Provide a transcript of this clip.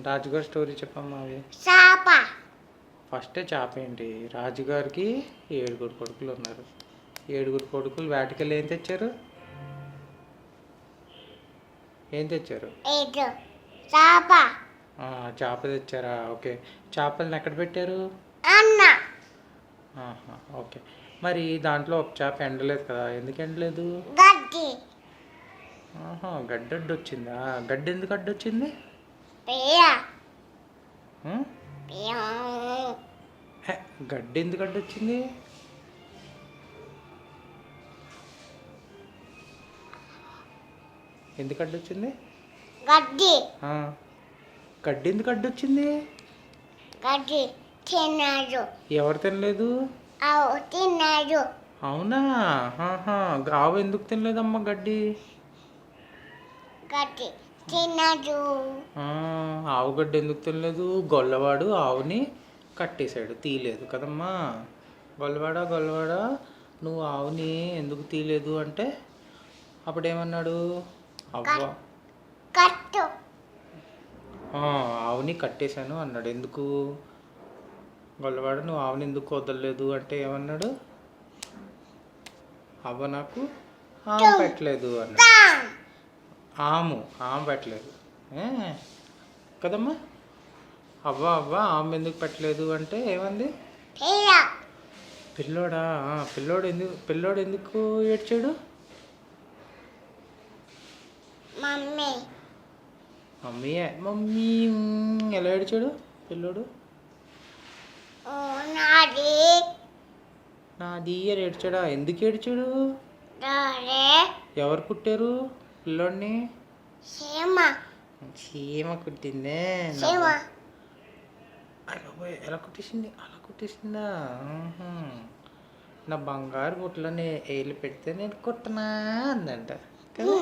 రాజుగారి స్టోరీ చెప్పమ్మా అవి. చేప. ఫస్ట్ చేప ఏంటి? రాజుగారికి 7 కొడుకులు ఉన్నారు. 7 కొడుకులు వేటకెళ్ళి ఏం తెచ్చారు? ఏం తెచ్చారు? చేప. చేప తెచ్చారా? ఓకే. చేపలను ఎక్కడ పెట్టారు? అన్న. ఓకే. మరి దాంట్లో ఒక చేప ఎండలేదు కదా, ఎందుకు ఎండలేదు? గడ్డి. గడ్డి అడ్డొచ్చిందా? గడ్డి ఎందుకు అడ్డొచ్చింది? గడ్డి ఎందుకు అడ్డొచ్చింది? ఎందుకు అడ్డొచ్చింది? గడ్డి. గడ్డి ఎందుకు అడ్డొచ్చింది? గడ్డి తిన్నాడు. ఎవరు తినలేదు? తిన్నాడు. అవునా? ఆవు ఎందుకు తినలేదమ్మా గడ్డి? గడ్డి తిన్నాడు. ఆవు గడ్డి ఎందుకు తినలేదు? గొల్లవాడు ఆవుని కట్టేశాడు, తీయలేదు కదమ్మా. గొల్లవాడా నువ్వు ఆవుని ఎందుకు తీయలేదు అంటే అప్పుడేమన్నాడు? అవ్వ కట్టు. ఆవుని కట్టేశాను అన్నాడు. ఎందుకు? గొల్లవాడు నువ్వు ఆవుని ఎందుకు వదలలేదు అంటే ఏమన్నాడు? అవ్వ నాకు ఆమె పెట్టలేదు అన్నాడు. ఆమె పెట్టలేదు కదమ్మా. అవ్వ ఆమె ఎందుకు పెట్టలేదు అంటే ఏమంది? పిల్లోడు ఎందుకు ఏడ్చాడు? మమ్మీ ఎలా ఏడ్చాడు పిల్లోడు? నాది అని ఏడ్చాడా? ఎందుకు ఏడ్చాడు? ఎవరు కుట్టారు పిల్లోడిని? చీమ కుట్టిందే. ఎలా కుట్టేసింది? అలా కుట్టేసిందా? నా బంగారు గుట్లని వేలు పెడితే నేను కుట్టనా అందంట కదా.